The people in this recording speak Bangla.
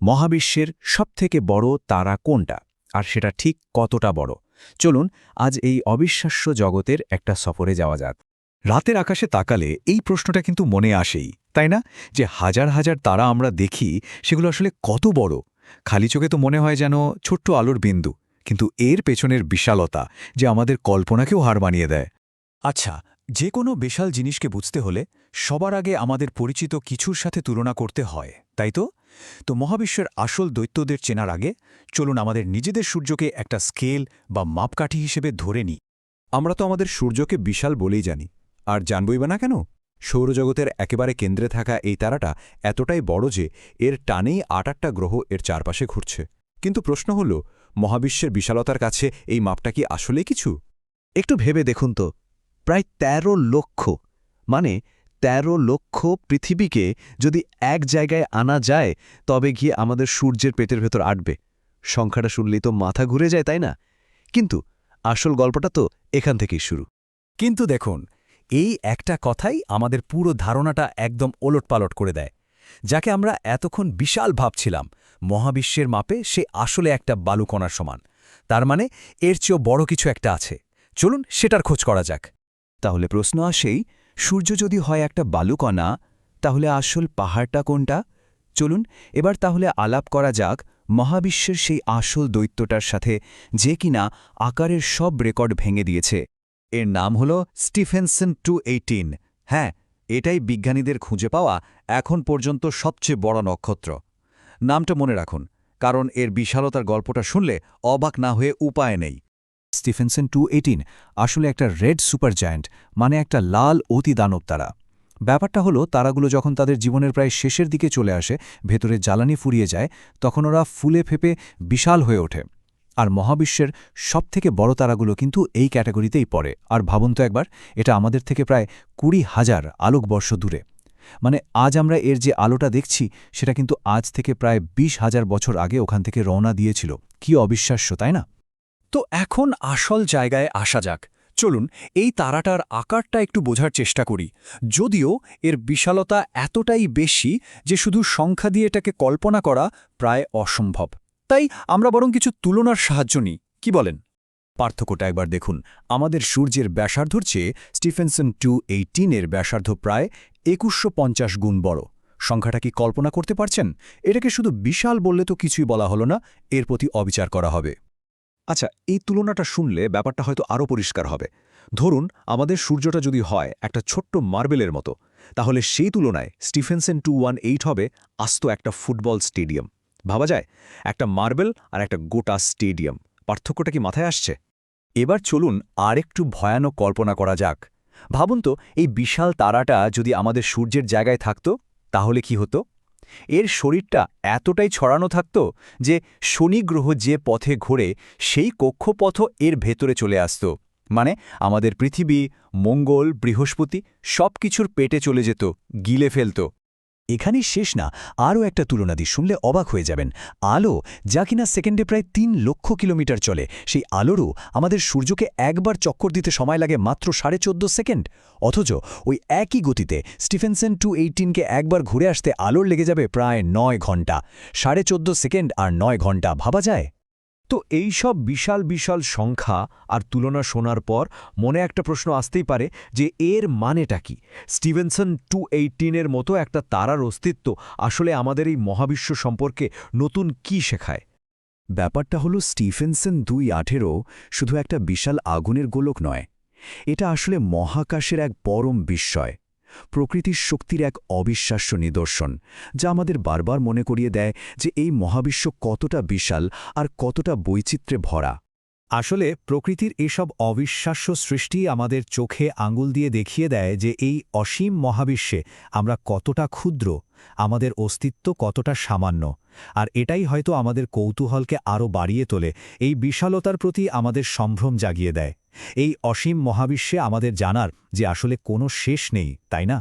মহাবিশ্বের সবথেকে বড় তারা কোনটা আর সেটা ঠিক কতটা বড়। চলুন আজ এই অবিশ্বাস্য জগতের একটা সফরে যাওয়া যাক। রাতের আকাশে তাকালে এই প্রশ্নটা কিন্তু মনে আসেই, তাই না? যে হাজার হাজার তারা আমরা দেখি, সেগুলো আসলে কত বড়। খালি চোখে তো মনে হয় যেন ছোট্ট আলোর বিন্দু, কিন্তু এর পেছনের বিশালতা যে আমাদের কল্পনাকেও হার মানিয়ে দেয়। আচ্ছা, যে কোনো বিশাল জিনিসকে বুঝতে হলে সবার আগে আমাদের পরিচিত কিছুর সাথে তুলনা করতে হয়, তাই তো? মহাবিশ্বের আসল দৈত্যদের চেনার আগে চলুন আমাদের নিজেদের সূর্যকে একটা স্কেল বা মাপকাঠি হিসেবে ধরে নিই। আমরা তো আমাদের সূর্যকে বিশাল বলেই জানি, আর জানবই বা না কেন? সৌরজগতের একেবারে কেন্দ্রে থাকা এই তারাটা এতটাই বড় যে এর টানেই ৮-৮টা গ্রহ এর চারপাশে ঘুরছে। কিন্তু প্রশ্ন হল, মহাবিশ্বের বিশালতার কাছে এই মাপটা কি আসলেই কিছু? একটু ভেবে দেখুন তো, প্রায় ১৩ লক্ষ, মানে ১৩ লক্ষ পৃথিবীকে যদি এক জায়গায় আনা যায়, তবে গিয়ে আমাদের সূর্যের পেটের ভেতর আটবে। সংখ্যাটা শুনলেই তো মাথা ঘুরে যায়, তাই না? কিন্তু আসল গল্পটা তো এখান থেকেই শুরু। কিন্তু দেখুন, এই একটা কথাই আমাদের পুরো ধারণাটা একদম ওলটপালট করে দেয়। যাকে আমরা এতক্ষণ বিশাল ভাবছিলাম, মহাবিশ্বের মাপে সে আসলে একটা বালুকণার সমান। তার মানে এর চেয়েও বড় কিছু একটা আছে। চলুন সেটার খোঁজ করা যাক। তাহলে প্রশ্ন আসেই, সূর্য যদি হয় একটা বালুকণা, তাহলে আসল পাহাড়টা কোনটা? চলুন এবার তাহলে আলাপ করা যাক মহাবিশ্বের সেই আসল দৈত্যটার সাথে, যে কিনা আকারের সব রেকর্ড ভেঙে দিয়েছে। এর নাম হল স্টিফেনসন 218। হ্যাঁ, এটাই বিজ্ঞানীদের খুঁজে পাওয়া এখন পর্যন্ত সবচেয়ে বড় নক্ষত্র। নামটা মনে রাখুন, কারণ এর বিশালতার গল্পটা শুনলে অবাক না হয়ে উপায় নেই। স্টিফেনসন 218 আসলে একটা রেড সুপার জায়ান্ট, মানে একটা লাল অতি দানব তারা। ব্যাপারটা হলো, তারাগুলো যখন তাদের জীবনের প্রায় শেষের দিকে চলে আসে, ভেতরে জ্বালানি ফুরিয়ে যায়, তখন ওরা ফুলে ফেপে বিশাল হয়ে ওঠে। আর মহাবিশ্বের সবথেকে বড় তারাগুলো কিন্তু এই ক্যাটাগরিতেই পড়ে। আর ভাবুন তো একবার, এটা আমাদের থেকে প্রায় ২০,০০০ আলোকবর্ষ দূরে। মানে আজ আমরা এর যে আলোটা দেখছি, সেটা কিন্তু আজ থেকে প্রায় ২০,০০০ বছর আগে ওখান থেকে রওনা দিয়েছিল। কি অবিশ্বাস্য, তাই না? তো এখন আসল জায়গায় আসা যাক। চলুন এই তারাটার আকারটা একটু বোঝার চেষ্টা করি। যদিও এর বিশালতা এতটাই বেশি যে শুধু সংখ্যা দিয়ে এটাকে কল্পনা করা প্রায় অসম্ভব। তাই আমরা বরং কিছু তুলনার সাহায্য নিই, কি বলেন? পার্থক্যটা একবার দেখুন। আমাদের সূর্যের ব্যাসার্ধর চেয়ে স্টিফেনসন 218-এর ব্যাসার্ধ প্রায় ২১৫০ গুণ বড়। সংখ্যাটা কি কল্পনা করতে পারছেন? এটাকে শুধু বিশাল বললে তো কিছুই বলা হলো না, এর প্রতি অবিচার করা হবে। আচ্ছা, এই তুলনাটা শুনলে ব্যাপারটা হয়তো আরও পরিষ্কার হবে। ধরুন আমাদের সূর্যটা যদি হয় একটা ছোট্ট মার্বেলের মতো, তাহলে সেই তুলনায় স্টিফেনসন 218 হবে আস্ত একটা ফুটবল স্টেডিয়াম। ভাবা যায়, একটা মার্বেল আর একটা গোটা স্টেডিয়াম। পার্থক্যটা কি মাথায় আসছে? এবার চলুন আর একটু ভয়ানক কল্পনা করা যাক। ভাবুন তো, এই বিশাল তারাটা যদি আমাদের সূর্যের জায়গায় থাকত, তাহলে কি হতো? এর শরীরটা এতটাই ছড়ানো থাকত যে শনি গ্রহ যে পথে ঘোরে, সেই কক্ষপথও এর ভেতরে চলে আসত। মানে আমাদের পৃথিবী, মঙ্গল, বৃহস্পতি সবকিছুর পেটে চলে যেত, গিলে ফেলত। এখানেই শেষ না, আরও একটা তুলনা দিই, শুনলে অবাক হয়ে যাবেন। আলো, যা কিনা সেকেন্ডে প্রায় ৩ লক্ষ কিলোমিটার চলে, সেই আলোরও আমাদের সূর্যকে একবার চক্কর দিতে সময় লাগে মাত্র ১৪.৫ সেকেন্ড। অথচ ওই একই গতিতে স্টিফেনসন 218-কে একবার ঘুরে আসতে আলোর লেগে যাবে প্রায় ৯ ঘণ্টা। ১৪.৫ সেকেন্ড আর ৯ ঘণ্টা, ভাবা যায়? তো এই সব বিশাল বিশাল সংখ্যা আর তুলনা শোনার পর মনে একটা প্রশ্ন আসতেই পারে যে এর মানেটা কি? স্টিভেনসন 218-এর মতো একটা তারার অস্তিত্ব আসলে আমাদের এই মহাবিশ্ব সম্পর্কে নতুন কি শেখায়? ব্যাপারটা হলো, স্টিফেনসন ২১৮ শুধু একটা বিশাল আগুনের গোলক নয়। এটা আসলে মহাকাশের এক পরম বিস্ময়, প্রকৃতির শক্তির এক অবিশ্বাস্য নিদর্শন, যা আমাদের বারবার মনে করিয়ে দেয় যে এই মহাবিশ্ব কতটা বিশাল আর কতটা বৈচিত্র্যে ভরা। আসলে প্রকৃতির এসব অবিশ্বাস্য সৃষ্টি আমাদের চোখে আঙুল দিয়ে দেখিয়ে দেয় যে এই অসীম মহাবিশ্বে আমরা কতটা ক্ষুদ্র, আমাদের অস্তিত্ব কতটা সামান্য। আর এটাই হয়তো আমাদের কৌতূহলকে আরও বাড়িয়ে তোলে, এই বিশালতার প্রতি আমাদের সম্ভ্রম জাগিয়ে দেয়। এই অসীম মহাবিশ্বে আমাদের জানার যে আসলে কোনো শেষ নেই, তাই না?